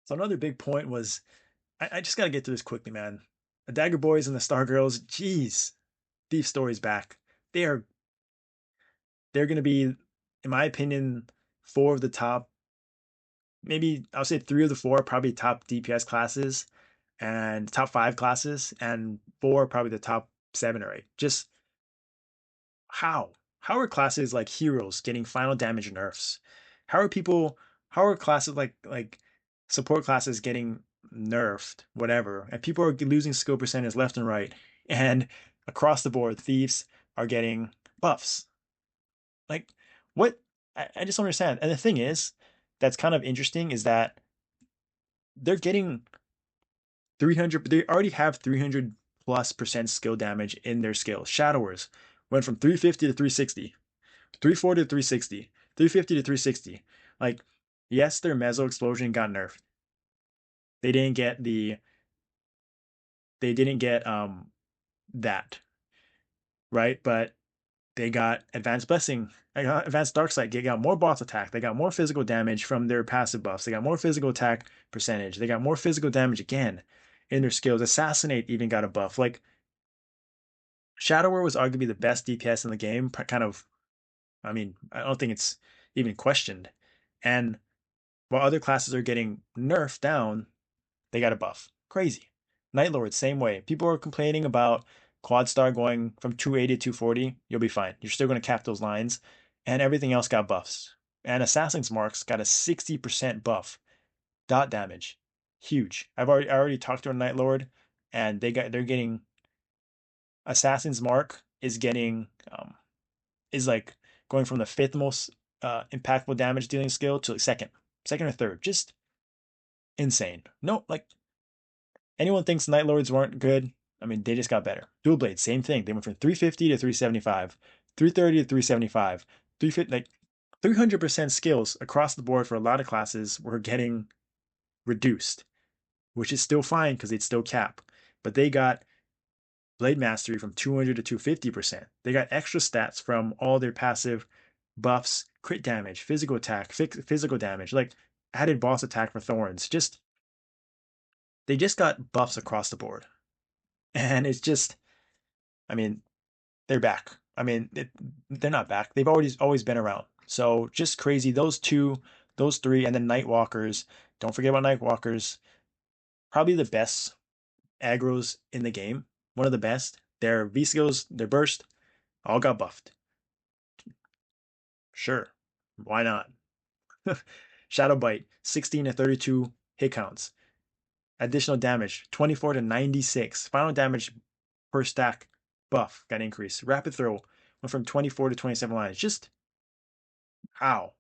So another big point was I just gotta get through this quickly, man. The Dagger Boys and the Star Girls, jeez, Thief Story's back. They are they're gonna be, in my opinion, four of the top, maybe I'll say three of the four probably top DPS classes and top five classes, and four probably the top seven or eight. Just how? How are classes like heroes getting final damage nerfs? How are people how are classes like support classes getting nerfed, whatever, and people are losing skill percentage left and right, and across the board, thieves are getting buffs. Like, what? I just don't understand. And the thing is, that's kind of interesting is that they're getting 300, they already have 300 plus percent skill damage in their skills. Shadowers went from 350 to 360, 340 to 360, 350 to 360. Like, yes, their Meso explosion got nerfed. They didn't get that, right? But they got advanced blessing, advanced dark sight. They got more boss attack. They got more physical damage from their passive buffs. They got more physical attack percentage. They got more physical damage again in their skills. Assassinate even got a buff. Like, Shadower was arguably the best DPS in the game. Kind of, I mean, I don't think it's even questioned. And while other classes are getting nerfed down, they got a buff. Crazy. Night Lord, same way. People are complaining about Quad Star going from 280 to 240. You'll be fine. You're still going to cap those lines. And everything else got buffs. And Assassin's Marks got a 60% buff. Dot damage. Huge. I already talked to a Night Lord, and they're getting Assassin's Mark is like going from the fifth most impactful damage dealing skill to second or third. Just insane. No, like, anyone thinks Night Lords weren't good. I mean, they just got better. Dual Blade, same thing. They went from 350 to 375, 330 to 375, 350, like 300% skills across the board for a lot of classes were getting reduced, which is still fine because they'd still cap. But they got Blade Mastery from 200 to 250%. They got extra stats from all their passive buffs, crit damage, physical attack, physical damage, like added boss attack for Thorns. They just got buffs across the board. And it's just, I mean, they're back. I mean, they're not back. They've always been around. So just crazy. Those two, those three, and then Nightwalkers. Don't forget about Nightwalkers. Probably the best aggros in the game. One of the best. Their V skills, their burst, all got buffed. Sure. Why not? Shadow Bite, 16 to 32 hit counts. Additional damage, 24 to 96. Final damage per stack buff got increased. Rapid Throw went from 24 to 27 lines. Just how?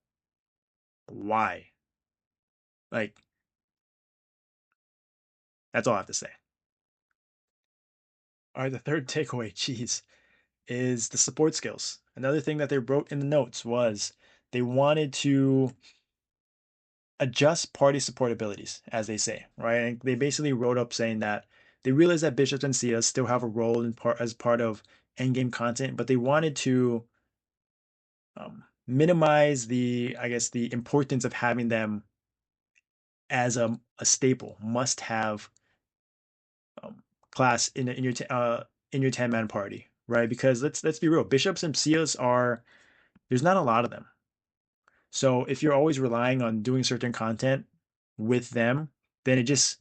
Why? Like, that's all I have to say. All right, the third takeaway, geez, is the support skills. Another thing that they wrote in the notes was they wanted to adjust party support abilities, as they say, right? And they basically wrote up saying that they realize that bishops and seers still have a role as part of endgame content, but they wanted to minimize I guess, the importance of having them as a staple, must have class in your 10-man party, right? Because let's be real, bishops and seers are there's not a lot of them. So if you're always relying on doing certain content with them, then it just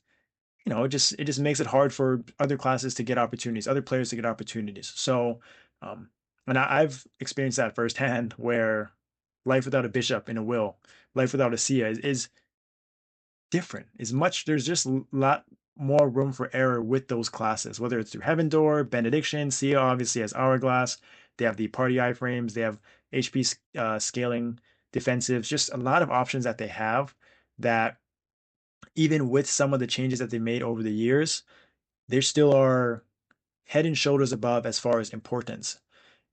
makes it hard for other classes to get opportunities, other players to get opportunities. So, and I've experienced that firsthand, where life without a bishop in a will, life without a Sia is different. Is much There's just a lot more room for error with those classes, whether it's through Heaven Door, Benediction. Sia obviously has Hourglass. They have the party iframes. They have HP scaling defensives. Just a lot of options that they have that, even with some of the changes that they made over the years, they still are head and shoulders above as far as importance.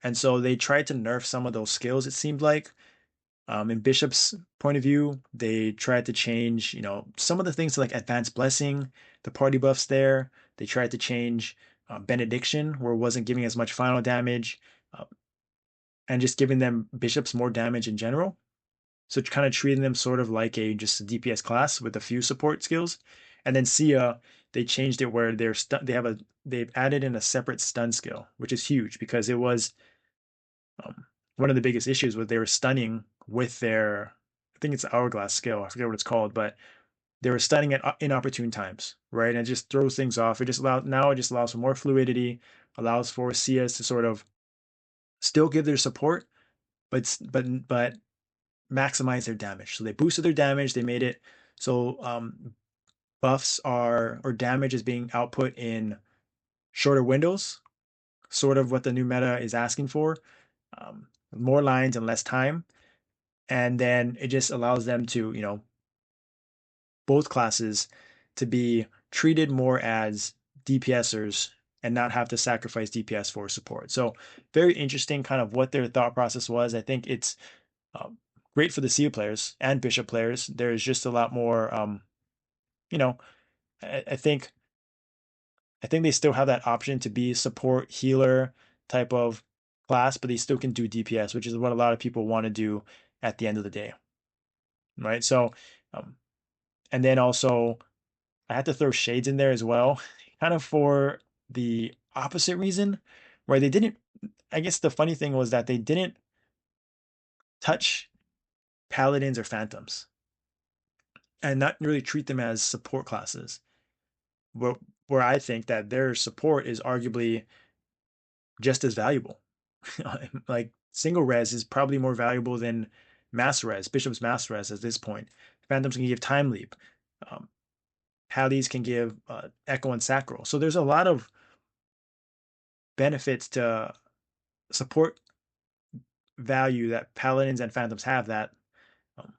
And so they tried to nerf some of those skills, it seemed like. In Bishop's point of view, they tried to change, some of the things like Advanced Blessing, the party buffs there. They tried to change Benediction, where it wasn't giving as much final damage, and just giving them bishops more damage in general. So kind of treating them sort of like a just a DPS class with a few support skills. And then Sia, they changed it where they've added in a separate stun skill, which is huge because it was one of the biggest issues was they were stunning with their, I think it's the hourglass skill. I forget what it's called, but they were stunning at inopportune times, right? And it just throws things off. It just allows for more fluidity, allows for Sias to sort of still give their support, but maximize their damage. So they boosted their damage. They made it so buffs are or damage is being output in shorter windows, sort of what the new meta is asking for. More lines and less time, and then it just allows them to, both classes to be treated more as DPSers and not have to sacrifice DPS for support. So very interesting kind of what their thought process was. I think it's um, great for the Seal players and Bishop players. There's just a lot more, you know, I, I think I think they still have that option to be support healer type of class, but they still can do DPS, which is what a lot of people want to do at the end of the day, right? So, um, and then also I had to throw Shades in there as well, kind of for the opposite reason, where they didn't. I guess the funny thing was that they didn't touch Paladins or Phantoms and not really treat them as support classes. Where, where I think that their support is arguably just as valuable. Like single res is probably more valuable than mass res, Bishop's mass res at this point. Phantoms can give time leap. Um, Pallies can give echo and sacral. So there's a lot of benefits to support value that paladins and phantoms have that um,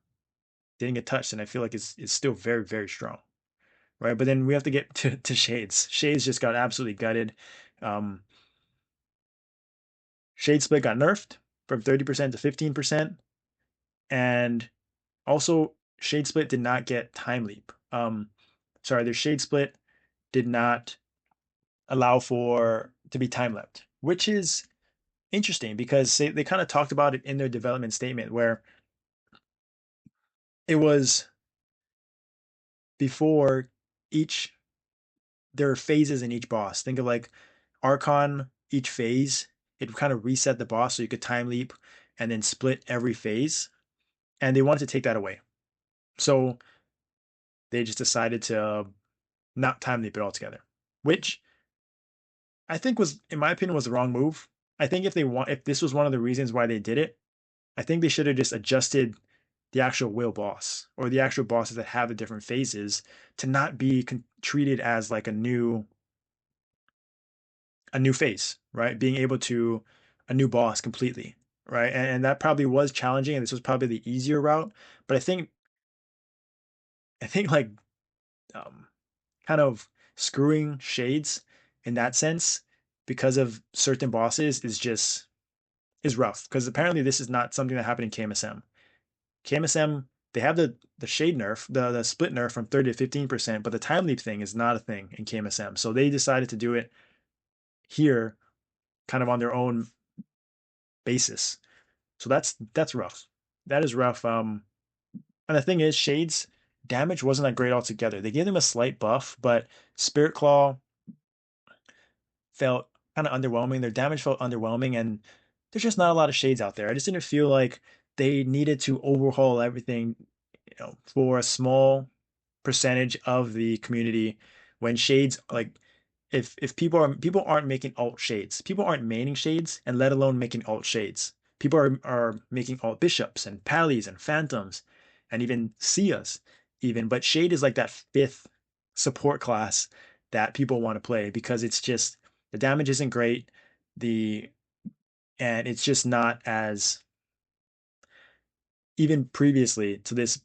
didn't get touched, and I feel like it's still very very strong, right? But then we have to get to Shades. Shades just got absolutely gutted. Um, Shade split got nerfed from 30% to 15%, and also Shade split did not get time leap. Sorry, their Shade split did not allow for to be time leapt, which is interesting because they kind of talked about it in their development statement where it was before each there are phases in each boss. Think of like Archon, each phase, it kind of reset the boss so you could time leap and then split every phase. And they wanted to take that away. So they just decided to not time leap it altogether, which I think was, in my opinion, was the wrong move. I think if this was one of the reasons why they did it, I think they should have just adjusted the actual whale boss or the actual bosses that have the different phases to not be treated as like a new phase, right? Being able to a new boss completely, right? And that probably was challenging, and this was probably the easier route. But I think like um, kind of screwing Shades in that sense because of certain bosses is rough because apparently this is not something that happened in KMSM. KMSM, they have the shade nerf, the split nerf from 30 to 15%, but the time leap thing is not a thing in KMSM. So they decided to do it here kind of on their own basis. So that's rough. That is rough. And the thing is, Shades damage wasn't that great altogether. They gave them a slight buff, but Spirit Claw felt kind of underwhelming. Their damage felt underwhelming, and there's just not a lot of Shades out there. I just didn't feel like they needed to overhaul everything, for a small percentage of the community when Shades like if people aren't making alt Shades, people aren't maining Shades, and let alone making alt Shades. People are making alt bishops and pallies and phantoms and even Sias even, but Shade is like that fifth support class that people want to play because it's just the damage isn't great, the and it's just not as even previously to this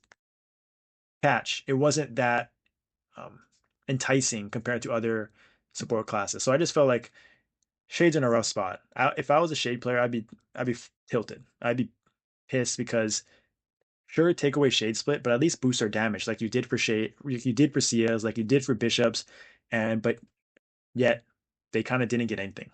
patch, it wasn't that um, enticing compared to other support classes. So I just felt like Shade's in a rough spot. If I was a Shade player, I'd be tilted. I'd be pissed because sure, take away Shade split, but at least boost our damage like you did for Shade, like you did for Sias, like you did for Bishops, and but yet they kind of didn't get anything.